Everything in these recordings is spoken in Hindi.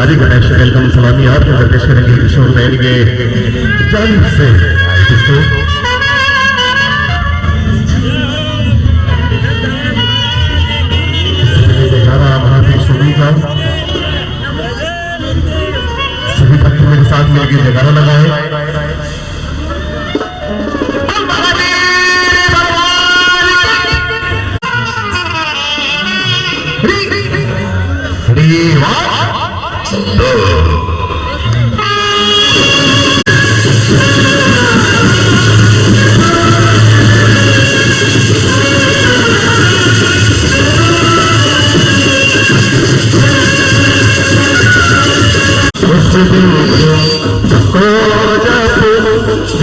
हार्दिक गणेश वेलकम सलामी आपको प्रदेश करेंगे किशोर बहन के जान से दोस्तों सभी भक्तों मेरे साथ मिलकर जयकारा लगाए।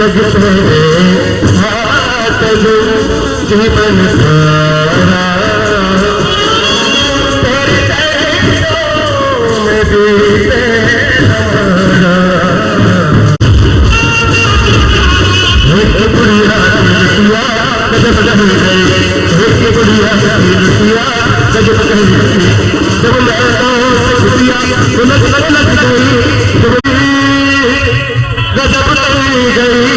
जगत में हाथ जीवन सारा तेरे चरणों में बीते हमारा एक बुढ़िया लुटिया गजब कह गई एक बुढ़िया लुटिया गजब कह गई जब मैं तो लुटिया सुलग लग गई गजब कह गई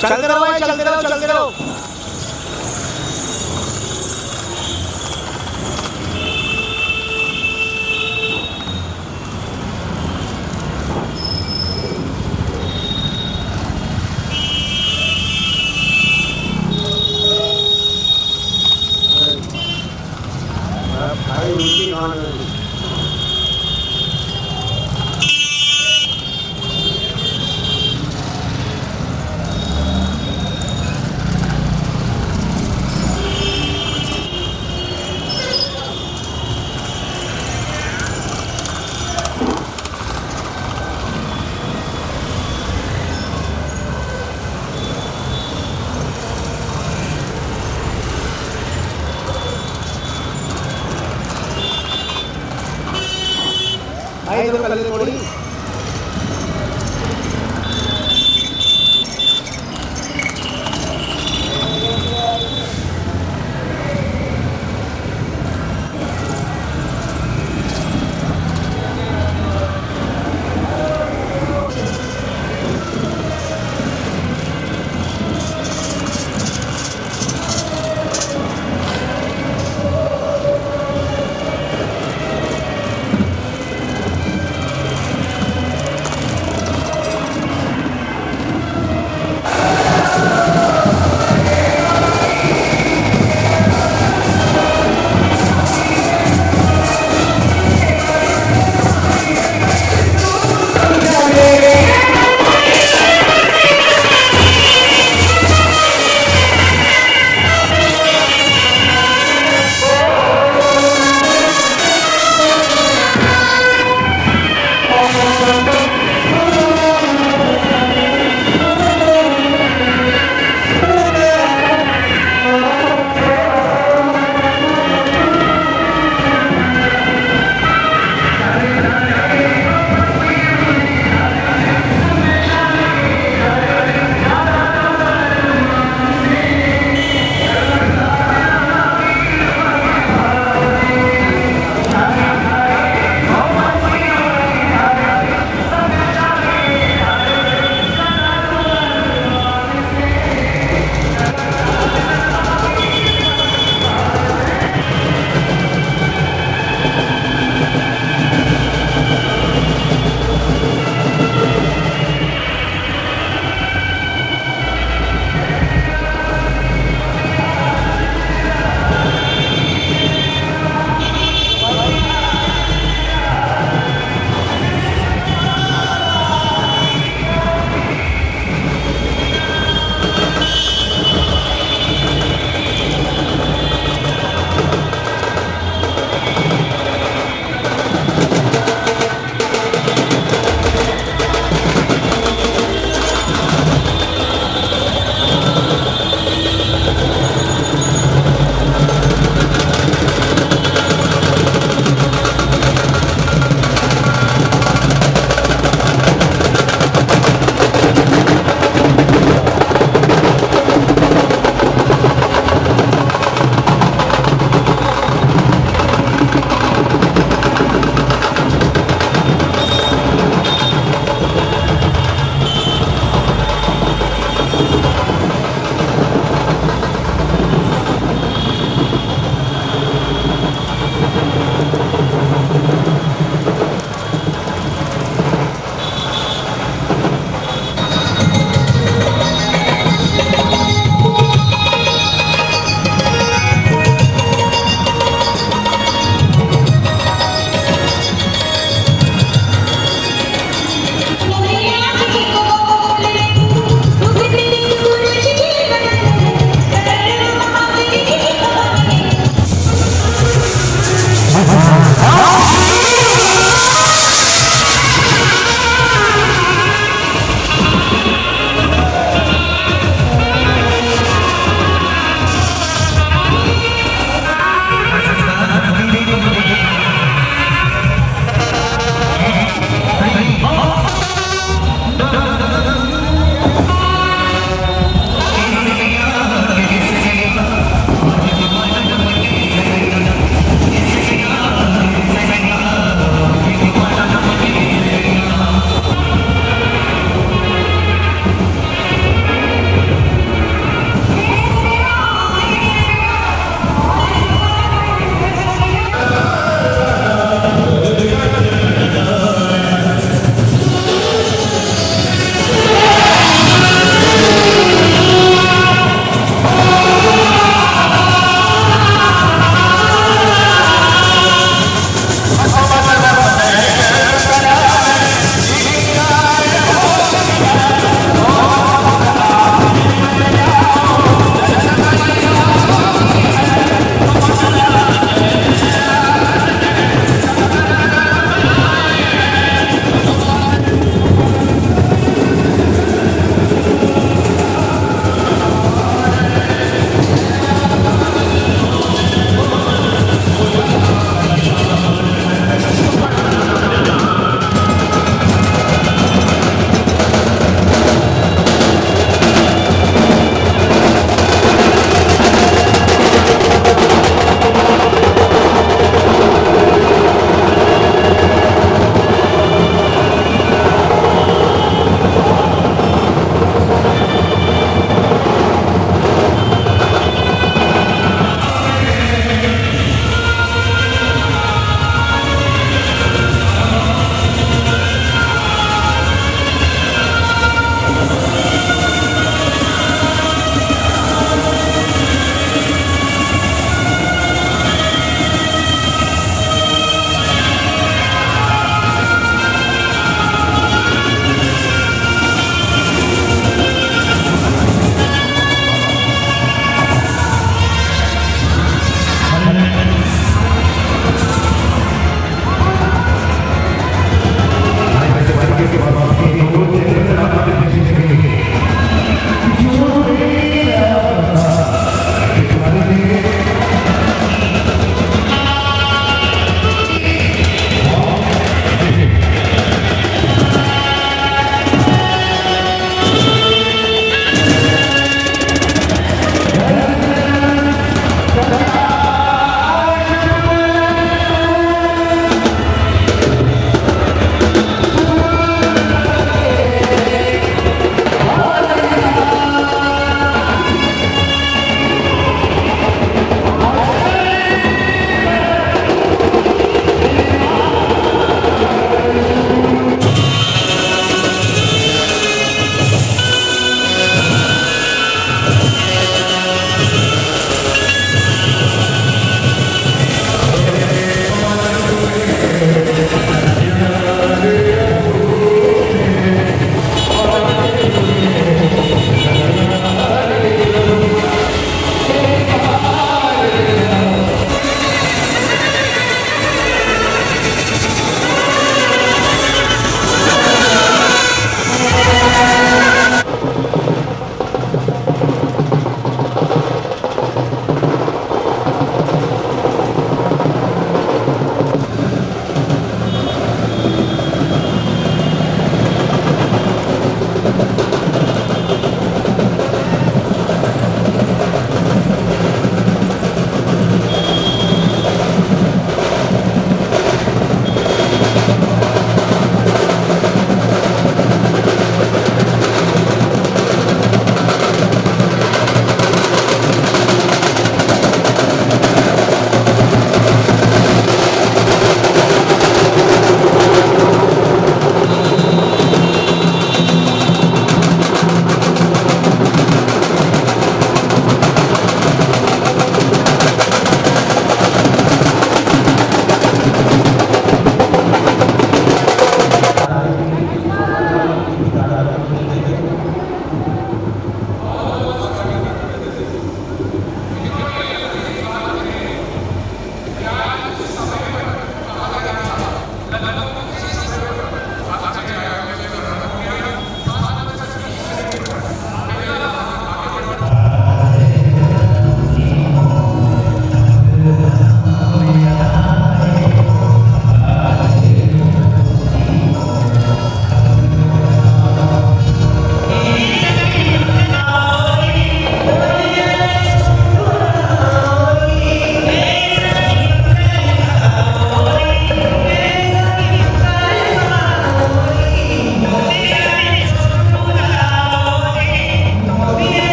चलते रहो भाई, चलते रहो, चलते रहो। भाई उनकी नॉन भाई इधर कर ले थोड़ी।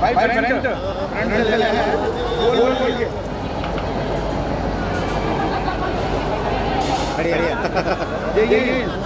भाई फ्रंट ले ले बोल के बढ़िया ये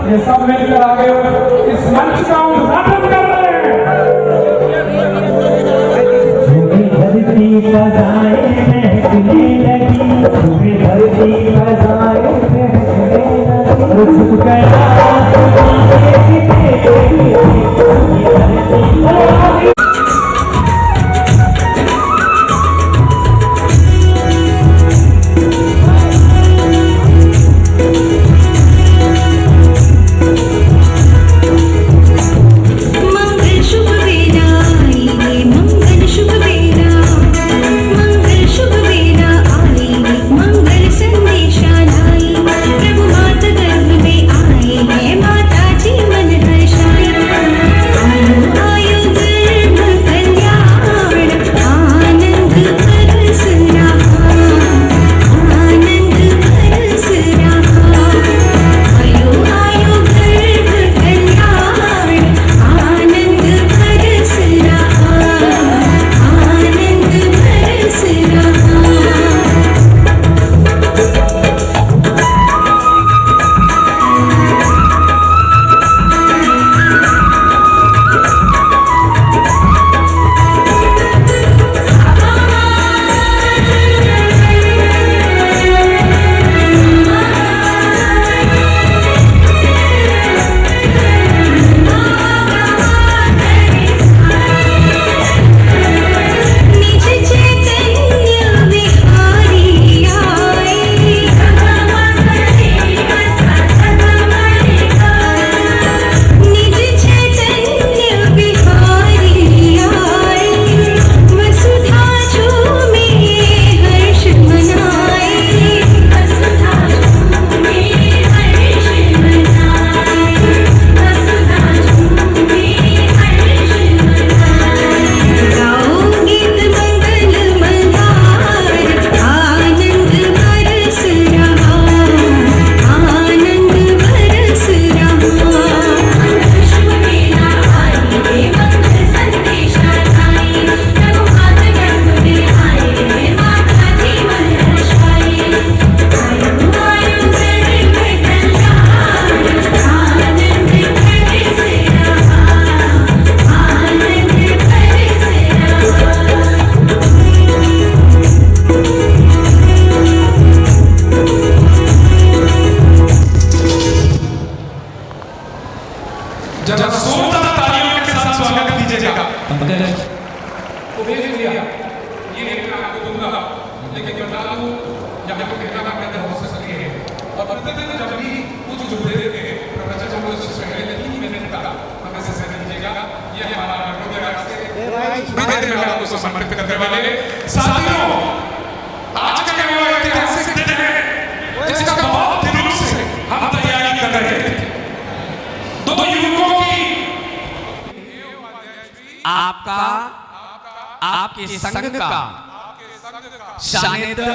ये सब मिलकर आगे इस मंच का उद्घाटन कर रहे हैं। धरती फजाएं महकने लगी, धरती फजाएं महकने लगी, झुक गया मंगल संदेशा लाई, प्रभु माता गर्भ में आए, कुछ देर के प्रवचन को पहले 3 मिनट का हमें से दीजिएगा। ये हमारा विधि में आपको समर्पित करने वाले साथियों, आज का ये ऐतिहासिक दिन है जिसका बहुत दिनों से हम तैयारी कर रहे थे। 2 युवकों की आपका आपके संघ का सानिध्य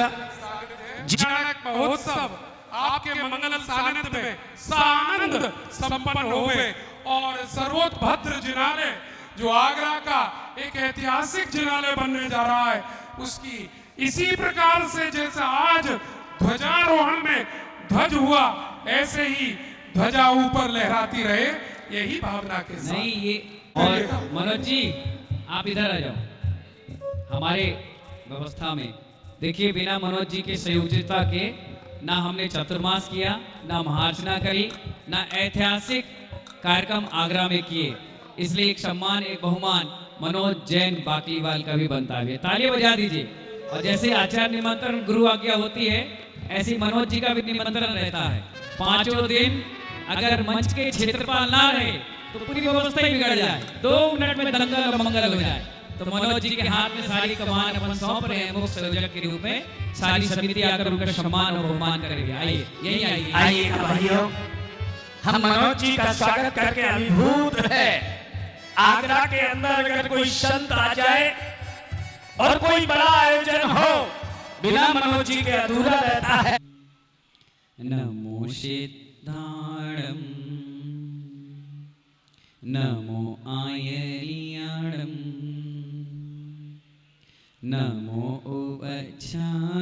जनक महोत्सव आपके मंगल सानिध्य में सानंद संपन्न होवे और सर्वोत्भद्र जिनालय जो आगरा का एक ऐतिहासिक जिनालय बनने जा रहा है, उसकी इसी प्रकार से जैसा आज ध्वजारोहण में ध्वज हुआ, ऐसे ही ध्वजा ऊपर लहराती रहे, यही भावना के साथ। नहीं ये और मनोज जी आप इधर आ जाओ। हमारे व्यवस्था में देखिए, बिना मनोज जी के संयोजिता के ना हमने चतुर्मास किया, ना महार्चना करी, ना ऐतिहासिक कार्यक्रम आगरा में किए। इसलिए एक सम्मान, एक बहुमान मनोज जैन बाकलीवाल का भी बनता है। तालियां बजा दीजिए। और जैसे आचार्य निमंत्रण गुरु आज्ञा होती है, ऐसी मनोज जी का भी निमंत्रण रहता है। 5 दिन अगर मंच के क्षेत्रपाल ना रहे तो पूरी व्यवस्था ही बिगड़ जाए, 2 मिनट में दंगल और मंगल हो जाए। तो मनोज जी के हाथ में सारी कमान अपन सौंप रहे हैं मुख्य संयोजक के रूप में। सारी समिति आकर उनका सम्मान और बहुमान करेगी। आइए, यही आइए। आइए भाइयों, हम मनोज जी का स्वागत करके अभिभूत है। आगरा के अंदर अगर कोई संत आ जाए और कोई बड़ा आयोजन हो, बिना मनोज जी के अधूरा रहता है। नमो सिद्धाणम नमो आयलियाणम नमो उपच्छायाणम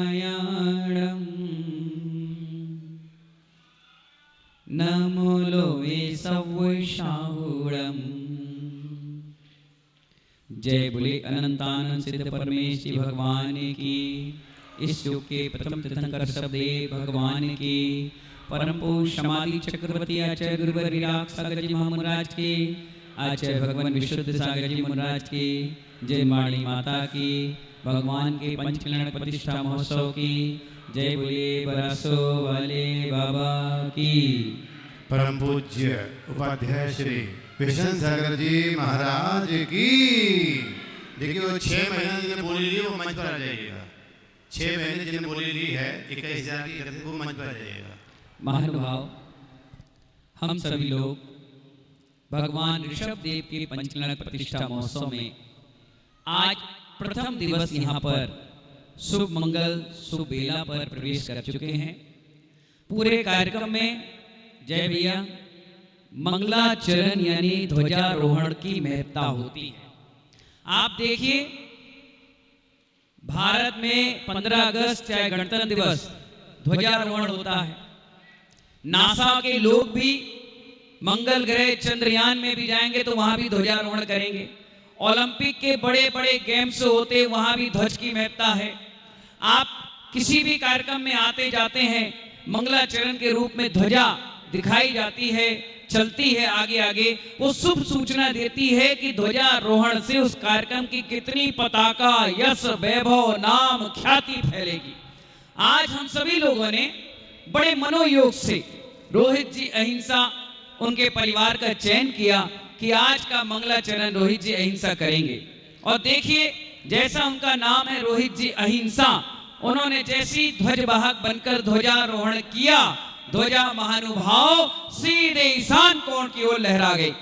नमो लोवे सवशाहुणम। जय बोले अनंतानंद सिद्ध परमेश्वर भगवान की। इस युग के प्रथम तीर्थंकर शब्देव भगवान की। परम पुरुष समाधि चक्रवर्ती आचार्य गुरुवर विराग सागर जी महाराज के, आचार्य भगवान विशुद्ध सागर जी महाराज के, जय माणी माता की, भगवान के पंचकल्याण प्रतिष्ठा महोत्सव की जय बोले बरसो वाले बाबा की। परम पूज्य उपाध्याय श्री विष्णु सागर जी महाराज की। देखिए वो 6 महीने जिन्हें बोली ली वो मंच पर आ जाइएगा। 6 महीने जिन्हें बोली ली है 21,000 की वो मंच पर आ जाइएगा। महानुभाव, हम सभी लोग भगवान ऋषभ देव के पंचकल्याण प्रतिष्ठा महोत्सव में आज प्रथम दिवस यहाँ पर शुभ मंगल शुभ बेला पर प्रवेश कर चुके हैं। पूरे कार्यक्रम में जय भैया मंगलाचरण यानी ध्वजारोहण की महत्ता होती है। आप देखिए, भारत में 15 अगस्त चाहे गणतंत्र दिवस ध्वजारोहण होता है। नासा के लोग भी मंगल ग्रह चंद्रयान में भी जाएंगे तो वहां भी ध्वजारोहण करेंगे। ओलंपिक के बड़े बड़े गेम्स होते वहां भी ध्वज की महत्ता है। आप किसी भी कार्यक्रम में आते जाते हैं, मंगलाचरण के रूप में ध्वजा दिखाई जाती है, चलती है आगे आगे। वो शुभ सूचना देती है कि ध्वजारोहण से उस कार्यक्रम की कितनी पताका यश वैभव नाम ख्याति फैलेगी। आज हम सभी लोगों ने बड़े मनोयोग से रोहित जी अहिंसा उनके परिवार का चयन किया कि आज का मंगलाचरण रोहित जी अहिंसा करेंगे। और देखिए, जैसा उनका नाम है रोहित जी अहिंसा, उन्होंने जैसी ध्वजवाहक बनकर ध्वजारोहण किया, ध्वजा महानुभाव सीधे ईशान कोण की ओर लहरा गई।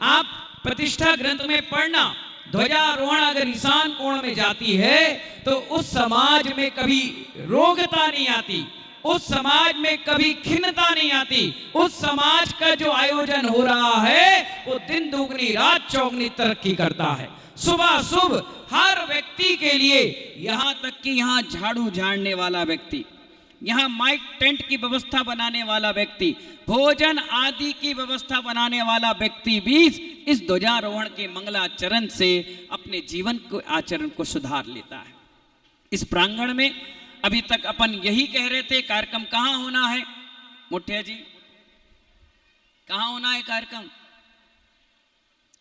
आप प्रतिष्ठा ग्रंथ में पढ़ना, ध्वजारोहण अगर ईशान कोण में जाती है तो उस समाज में कभी रोगता नहीं आती, उस समाज में कभी खिन्नता नहीं आती। उस समाज का जो आयोजन हो रहा है वो दिन दुगनी रात चौगनी तरक्की करता है। सुबह शुभ हर व्यक्ति के लिए, यहां तक कि यहां झाड़ू झाड़ने वाला व्यक्ति, यहाँ माइक टेंट की व्यवस्था बनाने वाला व्यक्ति, भोजन आदि की व्यवस्था बनाने वाला व्यक्ति भी इस ध्वजारोहण के मंगलाचरण से अपने जीवन को आचरण को सुधार लेता है। इस प्रांगण में अभी तक अपन यही कह रहे थे कार्यक्रम कहाँ होना है। मुठिया जी, कहाँ होना है कार्यक्रम?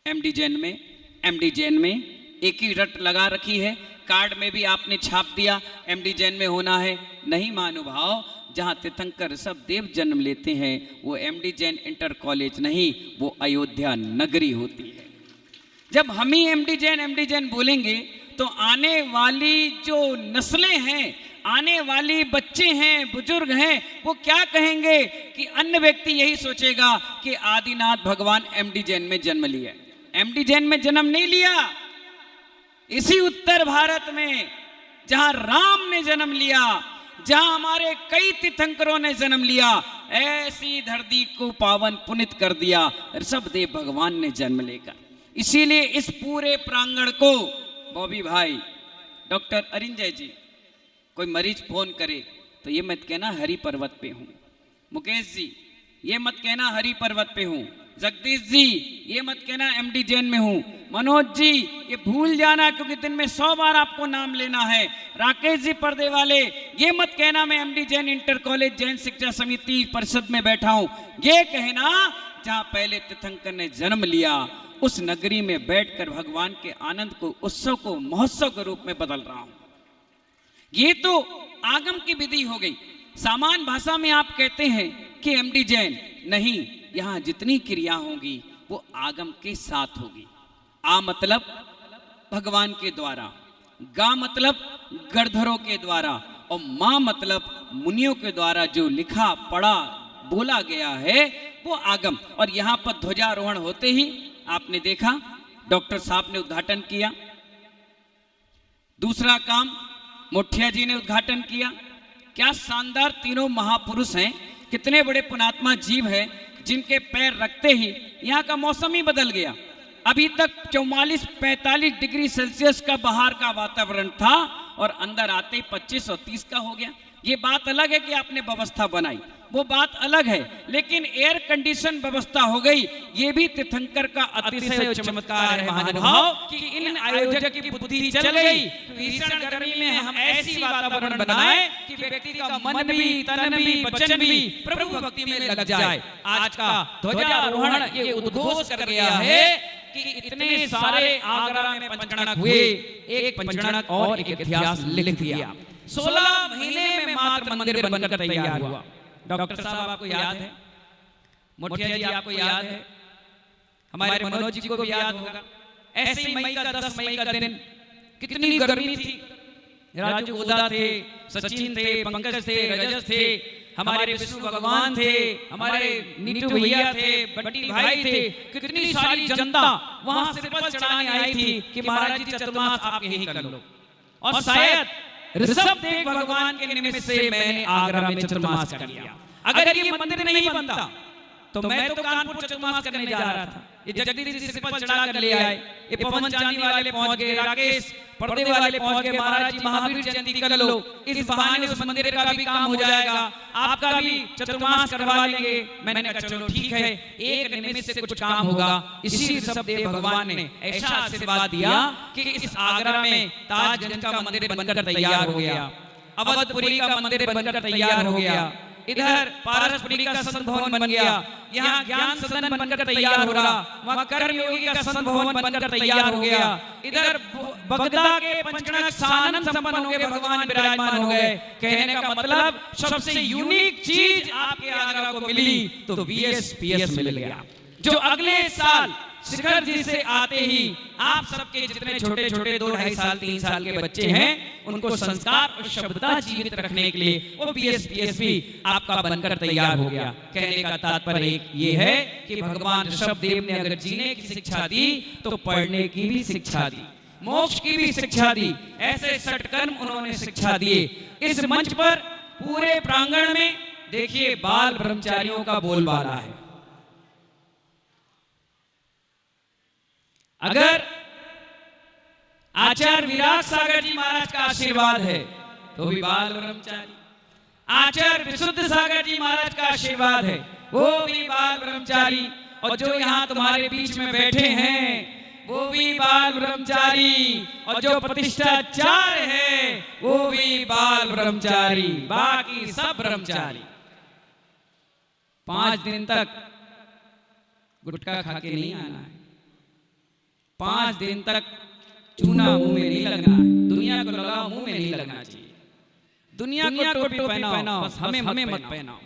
एमडी जैन में। एमडी जैन में एक ही रट लगा रखी है, कार्ड में भी आपने छाप दिया। एमडी जैन में होना है? नहीं महानुभाव, जहां तीर्थंकर ऋषभ देव जन्म लेते हैं वो एमडी जैन इंटर कॉलेज नहीं, वो अयोध्या नगरी होती है। जब हम ही एमडी जैन बोलेंगे तो आने वाली जो नस्लें हैं, आने वाली बच्चे हैं, बुजुर्ग हैं, वो क्या कहेंगे कि अन्य व्यक्ति यही सोचेगा कि आदिनाथ भगवान एमडी जैन में जन्म लिया। एमडी जैन में जन्म नहीं लिया, इसी उत्तर भारत में जहां राम ने जन्म लिया, जहां हमारे कई तीर्थंकरों ने जन्म लिया, ऐसी धरती को पावन पुनित कर दिया ऋषभ देव भगवान ने जन्म लेकर। इसीलिए इस पूरे प्रांगण को बॉबी भाई, डॉक्टर अरिंजय जी, कोई मरीज फोन करे तो ये मत कहना हरि पर्वत पे हूं। मुकेश जी, ये मत कहना हरि पर्वत पे हूं। जगदीश जी, ये मत कहना एमडी जैन में हूं। मनोज जी, ये भूल जाना क्योंकि दिन में 100 बार आपको नाम लेना है। राकेश जी पर्दे वाले, ये मत कहना मैं MD Jain inter college Jain शिक्षा समिति परिषद में बैठा हूं। ये कहना जहां पहले तीर्थंकर ने जन्म लिया उस नगरी में बैठकर भगवान के आनंद को, उत्सव को महोत्सव के रूप में बदल रहा हूं। ये तो आगम की विधि हो गई। सामान्य भाषा में आप कहते हैं कि एमडी जैन, नहीं, यहां जितनी क्रिया होगी वो आगम के साथ होगी। आ मतलब भगवान के द्वारा, गा मतलब गणधरों के द्वारा, और मां मतलब मुनियों के द्वारा जो लिखा पढ़ा बोला गया है वो आगम। और यहां पर ध्वजारोहण होते ही आपने देखा डॉक्टर साहब ने उद्घाटन किया। दूसरा काम मोठिया जी ने उद्घाटन किया। क्या शानदार तीनों महापुरुष हैं, कितने बड़े पुण्यात्मा जीव हैं जिनके पैर रखते ही यहाँ का मौसम ही बदल गया। अभी तक 44-45 डिग्री सेल्सियस का बाहर का वातावरण था और अंदर आते ही 25 और 30 का हो गया। ये बात अलग है कि आपने व्यवस्था बनाई, वो बात अलग है, लेकिन एयर कंडीशन व्यवस्था हो गई। ये भी तीर्थंकर का अतिशय चमत्कार है महानुभाव कि इन आयोजक की बुद्धि चल गई। भीषण गर्मी में हम ऐसी वातावरण बनाए कि व्यक्ति का मन भी, तन भी, वचन भी प्रभु भक्ति में लग जाए। आज का ध्वजारोहण ये उद्घोष कर गया है कि इतने सारे आगरा में पंचगणक हुए, एक पंचगणक और एक इतिहास लिख दिया। 16 महीने में मात्र मंदिर बनकर तैयार हुआ। डॉक्टर साहब आपको याद है, मोठिया जी आपको याद है, हमारे मनोज जी को भी याद होगा। ऐसे ही मई का 10 मई का दिन कितनी गर्मी थी। राजू गोदा थे, सचिन थे, पंकज थे, रजत थे, हमारे विष्णु भगवान थे, हमारे नीटू भैया थे, बट्टी भाई थे, कितनी सारी जनता वहां सिर पर चढ़ाने आई थी कि महाराज जी चतुर्मास आप यही कर लो। और शायद ऋषभ देव भगवान के निमित्त से मैंने आगरा में चतुर्मास कर लिया। अगर ये मंदिर नहीं बनता तो मैं तो कानपुर चतुर्मास करने जा रहा था। ये जगदीश जी सिर पर चढ़ा कर ले आए, ये पवन चांदी वाले पहुंच गए, राकेश पर्दे वाले पहुंच गए, महाराज जी महावीर जयंती कर लो, इस बहाने उस मंदिर का भी काम हो जाएगा, आपका भी चतुर्मास करवा लेंगे। मैंने कहा चलो ठीक है, एक निमित्त से कुछ काम होगा। इसी ऋषभ देव भगवान ने ऐसा आशीर्वाद दिया कि इस आगरा में ताजगंज का मंदिर बनकर तैयार हो गया, अवधपुरी का मंदिर बनकर तैयार हो गया, इधर पारसपुरी का संत भवन बन गया, यहाँ ज्ञान सदन बनकर तैयार हो रहा, वहाँ कर्मयोगी का संत भवन बनकर तैयार हो गया, इधर बगदा के पंचगणक सानंद संपन्न हो गए, भगवान विराजमान हो गए। कहने का मतलब सबसे यूनिक चीज आपके आगरा को मिली तो VSPS मिल गया, जो अगले साल शिखर जी से आते ही आप सबके जितने छोटे छोटे 2-2.5 साल 3 साल के बच्चे हैं उनको संस्कार और सभ्यता जीवित रखने के लिए वो VSPS भी आपका बनकर तैयार हो गया। कहने का तात्पर्य एक ये है कि भगवान ऋषभ देव ने अगर जीने की शिक्षा दी तो पढ़ने की भी शिक्षा दी, मोक्ष की भी शिक्षा दी, ऐसे षटकर्म उन्होंने शिक्षा दिए। इस मंच पर पूरे प्रांगण में देखिए बाल ब्रह्मचारियों का बोलबाला है। अगर आचार्य विराट सागर जी महाराज का आशीर्वाद है तो भी बाल ब्रह्मचारी, आचार्य विशुद्ध सागर जी महाराज का आशीर्वाद है वो भी बाल ब्रह्मचारी, और जो यहाँ तुम्हारे बीच में बैठे हैं वो भी बाल ब्रह्मचारी, और जो प्रतिष्ठाचार्य है वो भी बाल ब्रह्मचारी, बाकी सब ब्रह्मचारी। 5 दिन तक गुटखा खा के नहीं आना है, 5 दिन तक चूना मुंह में नहीं लगना है, दुनिया को लगाओ मुंह में नहीं लगना चाहिए। दुनिया को टोपी पहनाओ, बस हमें मत पहनाओ।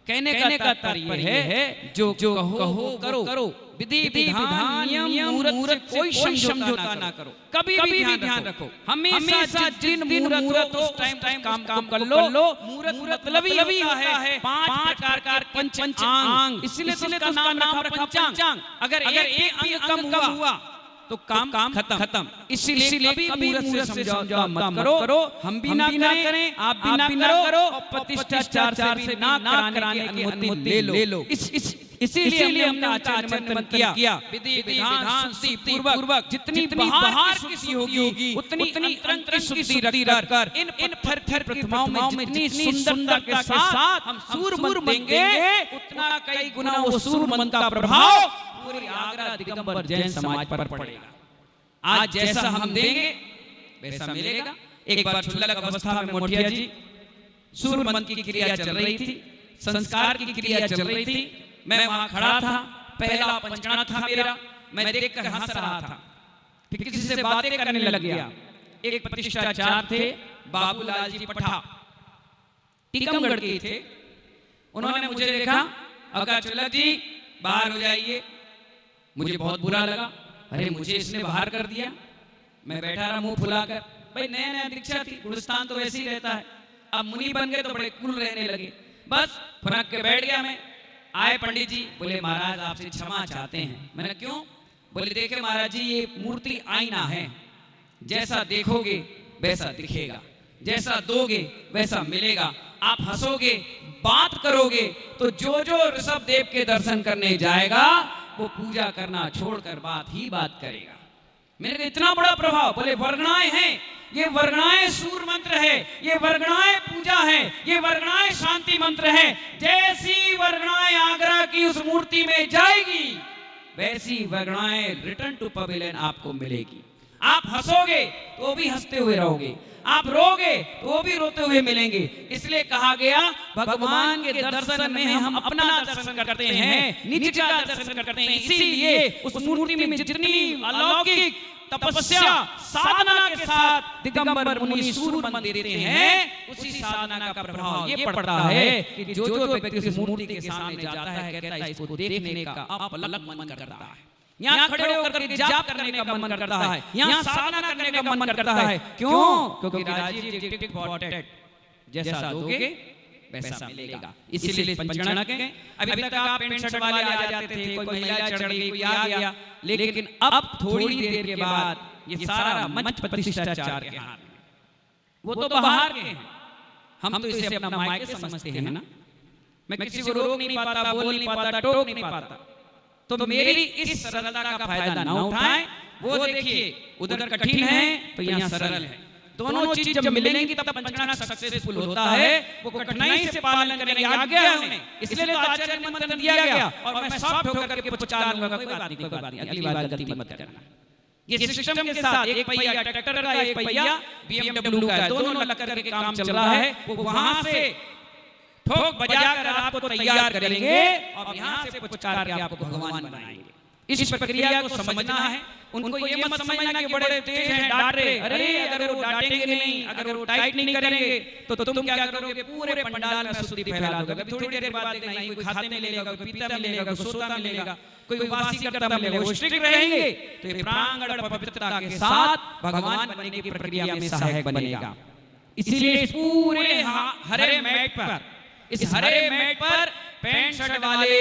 कहने का तात्पर्य है जो कहो करो, विधि विधान नियम मुहूर्त कोई समझौता ना करो। कभी भी ध्यान रखो, हमेशा जिन मुहूर्त उस टाइम काम कर लो। मुहूर्त मतलब ही है 5 प्रकार का पंचांग, इसलिए तो उसका नाम रखा पंचांग। अगर एक भी अंग कम हुआ तो काम खत्म। इसीलिए कभी मुहूर्त से समझौता मत करो। हम भी ना करें, आप भी ना करो, और प्रतिष्ठाचार से ना कराने की अनुमति ले लो। इसीलिए हमने आचार्य मंथन किया। विधि विधान शुद्धि पूर्वक जितनी बाहर की शुद्धि होगी उतनी अंतरंग की शुद्धि रखकर इन फर प्रतिमाओं में जितनी सुंदरता के साथ हम सूर देंगे, उतना कई गुना वो सूर मंत्र का प्रभाव पूरी आगरा दिगंबर जैन समाज पर पड़ेगा। आज जैसा हम देंगे वैसा मिलेगा। एक बार छुल्लक अवस्था में मोटिया जी सूर मंत्र की क्रिया चल रही थी, संस्कार की क्रिया चल रही थी। मैं वहां खड़ा था, पहला पंचना था मेरा, मैं देखकर हंस रहा था। फिर किसी से बातें करने लग गया। एक प्रतिष्ठाचार्य थे बाबूलाल जी पठा, टीकमगढ़ के थे। उन्होंने मुझे देखा, अगर छुल्लक जी बाहर हो जाइए। मुझे बहुत बुरा लगा, अरे मुझे इसने बाहर कर दिया। मैं बैठा रहा मुंह फुलाकर। भाई नया दीक्षा थी, गुरुस्थान तो वैसे ही रहता है। अब मुनि बन गए तो बड़े कूल रहने लगे। बस फुनक के बैठ गया मैं। आए पंडित जी, बोले महाराज आपसे क्षमा चाहते हैं। मैंने क्यों? बोले देखे महाराज जी, ये मूर्ति आईना है, जैसा देखोगे वैसा दिखेगा, जैसा दोगे वैसा मिलेगा। आप हंसोगे, बात करोगे तो जो ऋषभ देव के दर्शन करने जाएगा वो पूजा करना छोड़कर बात करेगा। मेरे को इतना बड़ा प्रभाव। बोले वर्गणाएं हैं, ये वर्गणाएं सूर मंत्र है, ये वर्गणाएं पूजा है, ये वर्गणाएं शांति मंत्र है। जैसी वर्गणाएं आगरा की उस मूर्ति में जाएगी वैसी वर्गणाएं रिटर्न टू पवेलियन आपको मिलेगी। आप हंसोगे तो भी हंसते हुए रहोगे, आप रोगे तो भी रोते हुए मिलेंगे। इसलिए कहा गया भगवान के दर्शन में हम अपना दर्शन करते हैं, निज का दर्शन करते हैं। इसीलिए उस मूर्ति में जितनी अलौकिक तपस्या साधना के साथ दिगंबर मुनि सूर मंत्र देते हैं, उसी साधना का प्रभाव ये पड़ता है कि जो व्यक्ति उस मूर्ति के सामने जाता है, कहता है इसको देखने का अलग मन करता है। यहाँ खड़े होकर के जाप करने का मन करता है, यहाँ साधना करने का मन करता है। क्यों? क्योंकि राजीव टिक फॉर टैट, जैसा दोगे वैसा मिलेगा। इसलिए पंचगणक है। अभी तक आप पेंट शर्ट वाले आ जाते थे, कोई महिला चढ़ गई, कोई आ गया, लेकिन अब थोड़ी देर के बाद ये सारा मंच प्रतिष्ठाचार के हाथ में। वो तो बाहर के हैं, हम तो इसे अपना मायके समझते हैं ना। मैं किसी को रोक नहीं पाता, बोल नहीं पाता, टोक नहीं पाता। तो मेरी इस सरलता का फायदा ना उठाएं। वो देखिए उधर कठिन है तो यहाँ सरल है। दोनों चीज जब मिलेंगी तब पंचगणक सक्सेसफुल होता है। वो कठिनाई से पालन करने आज्ञा है उन्हें, इसलिए तो आचार्य ने मंत्र दिया गया। और मैं सॉफ्ट होकर के पुचकार लूंगा, कोई बात नहीं, अगली बार गलती मत करना। ये सिस्टम के साथ एक पहिया ट्रैक्टर का, एक पहिया BMW का, दोनों लग करके काम चल रहा है। वो वहां से ठोक बजाकर आपको तैयार करेंगे और यहाँ से पुचकार के आपको भगवान बनाएंगे। इस प्रक्रिया को समझना है। उनको ये मत समझना कि बड़े तेज हैं, डांट रहे। अरे अगर वो डांटेंगे नहीं, अगर वो टाइट नहीं करेंगे तो तुम क्या करोगे? पूरे पंडाल में अशुद्धि फैला दोगे। थोड़ी देर बाद देखना, कोई खाते में लेगा, कोई पीता में लेगा, कोई सोता में लेगा, कोई उपासी करता में लेगा। वो स्ट्रिक्ट रहेंगे तो ये प्रांगण पवित्रता के साथ भगवान बनने की प्रक्रिया में सहायक बनेगा। इसीलिए पूरे हरे मैट पर, इस हरे मैट पर पैंट शर्ट वाले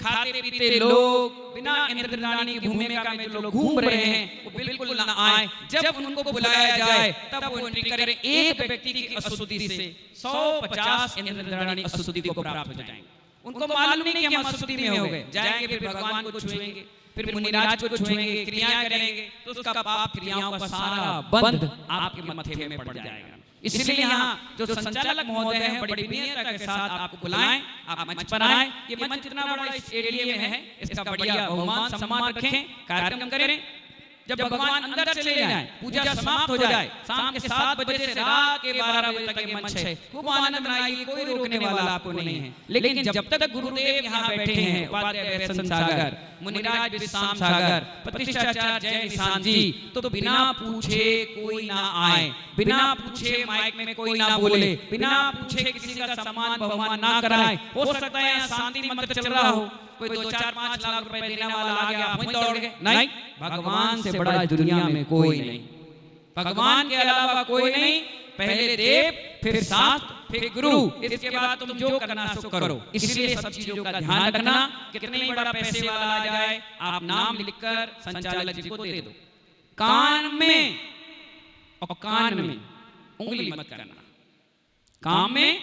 खाते पीते लोग, बिना इंद्ररानी की भूमिका में जो लोग घूम रहे हैं, वो बिल्कुल ना आए। जब उनको बुलाया जाए तब वो एंट्री करें। एक व्यक्ति की अशुद्धि से 150 इंद्ररानी अशुद्धि को प्राप्त हो जाएंगे। उनको मालूम नहीं कि हम अशुद्धि में हो गए। जाएंगे फिर भगवान को छुएंगे, फिर मुनिराज को छुएंगे, क्रियाएं करेंगे, तो उसका पाप क्रियाओं का सारा बंध आपके मत्थे में पड़ जाएगा। इसलिए यहाँ जो संचालक महोदय हैं बड़ी विनम्रता के साथ आपको बुलाएं, आप मंच पर आए। ये मंच इतना बड़ा इस एरिया में है, इसका बढ़िया बहुमान सम्मान रखें, कार्यक्रम करें। जब भगवान अंदर चले जाएं, पूजा समाप्त हो जाए, शाम के 7 बजे से रात के 12 बजे तक ये मंच है, खूब आनंद मनाइए, कोई रोकने वाला आपको नहीं है। लेकिन जब तक गुरुदेव यहाँ बैठे हैं, उपाध्याय व्यसन सागर, मुनिराज विश्राम सागर, प्रतिष्ठाचार्य जय निशान जी, तो बिना पूछे कोई ना आए, बिना पूछे माइक में कोई ना बोले, बिना पूछे किसी का सम्मान भगवान ना कराए। हो सकता है यहाँ शांति मंत्र चल रहा हो, कोई 2-4-5 लाख रुपए देने वाला आ गया, वहीं दौड़ गए। नहीं, भगवान से बड़ा दुनिया में कोई नहीं, भगवान के अलावा कोई नहीं। पहले देव, फिर शास्त्र, फिर गुरु, इसके बाद तुम जो करना सो करो। इसलिए सब चीजों का ध्यान रखना। कितने ही बड़ा पैसे वाला आ जाए, आप नाम लिखकर संचालक जी को दे दो। कान में और कान में उंगली मत करना, काम में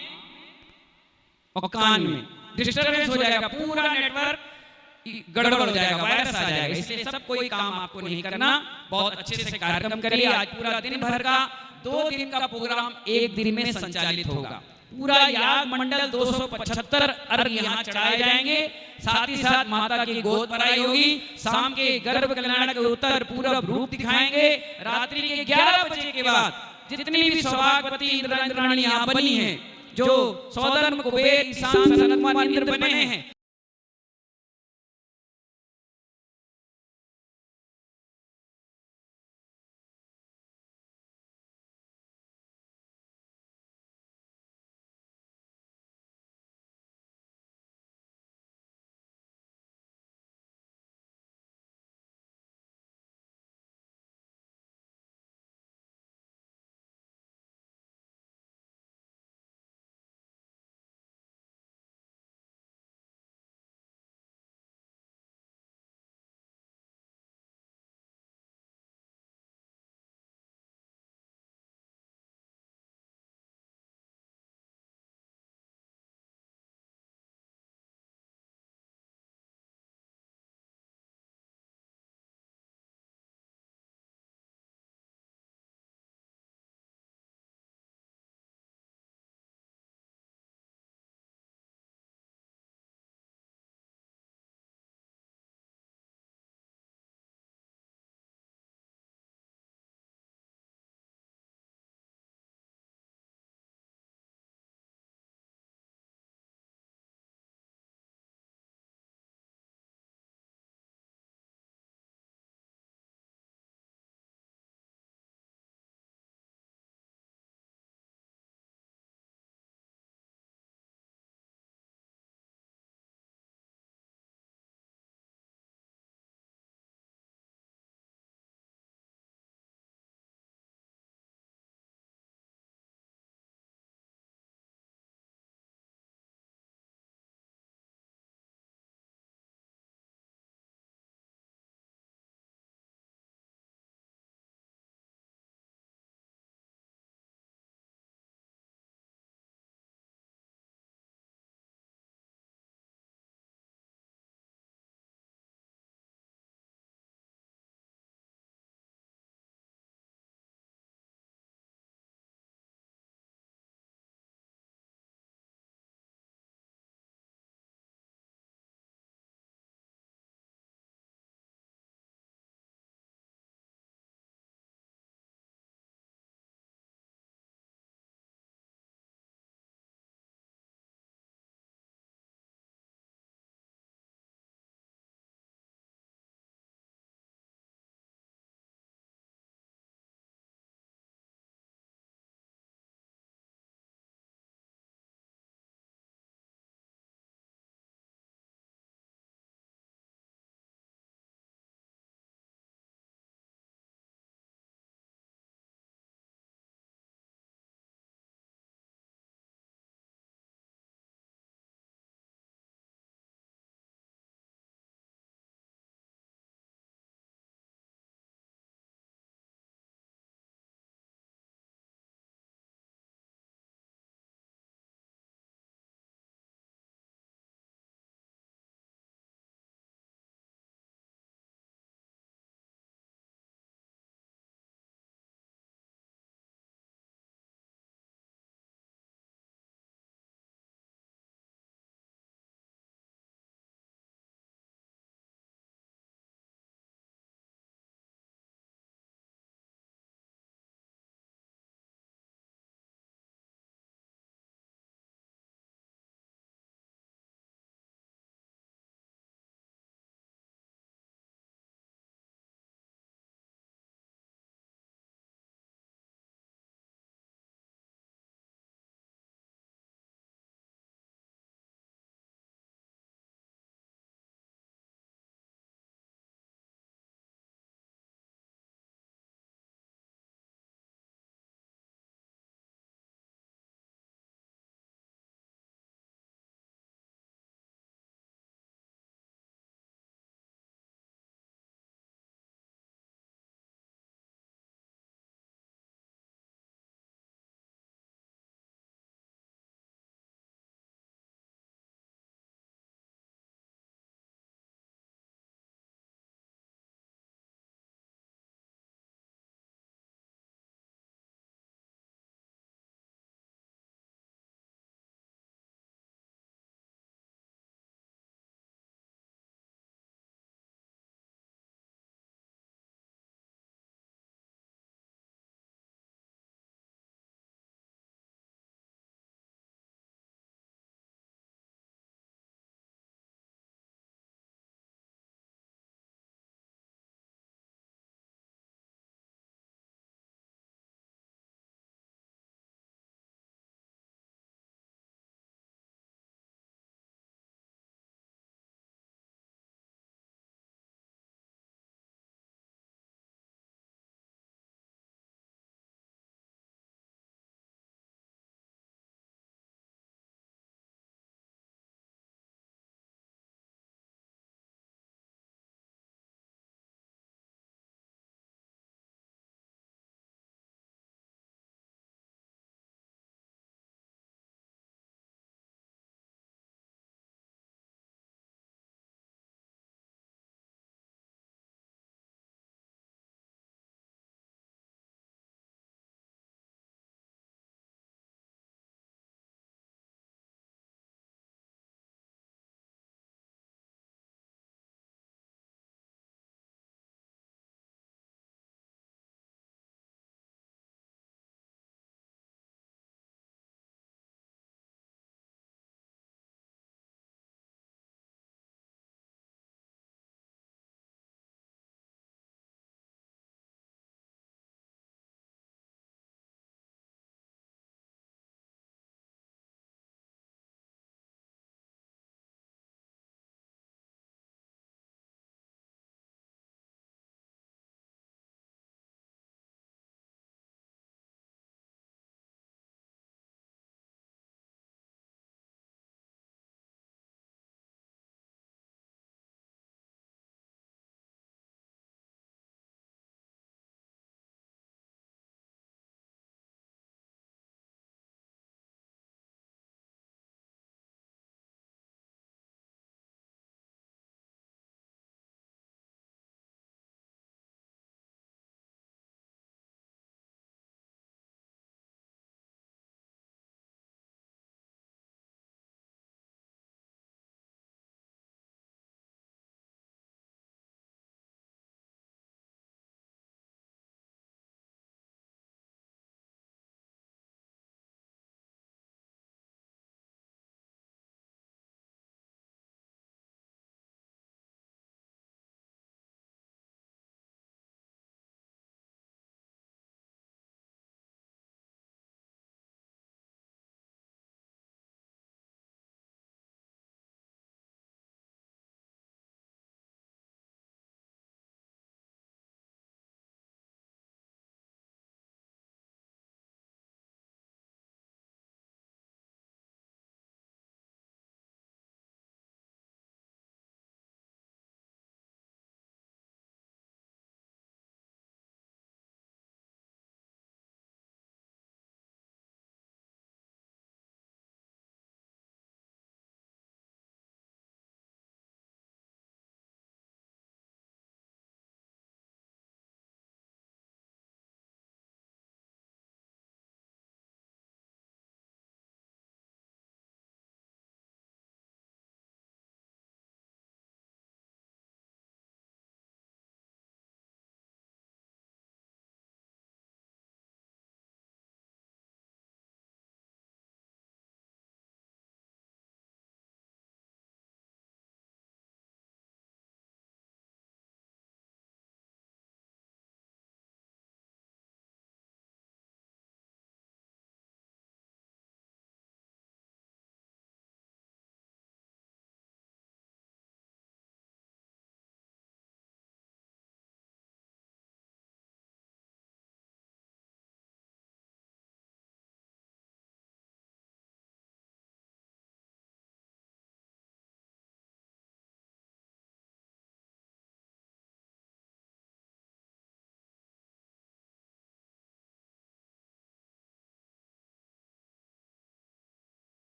और कान में डिस्टर्बेंस हो जाएगा, पूरा नेटवर्क गड़बड़ हो जाएगा, वायरस आ जाएगा। इसलिए सब कोई काम आपको नहीं करना। बहुत अच्छे से कार्यक्रम करिए। आज पूरा दिन भर का 2 दिन का प्रोग्राम 1 दिन में संचालित होगा। पूरा याग मंडल 275 अर्घ यहाँ चढ़ाए जाएंगे, साथ ही साथ माता की गोद भराई होगी। शाम के गर्भ कल्याण के उत्तर पूर्व रूप दिखाएंगे। रात्रि के 11 बजे के बाद जितनी भी सौभाग्यवती इंद्राणी यहाँ बनी है, जो सौधर्म कुबेर ईशान सनत कुमार इंद्र बने हैं,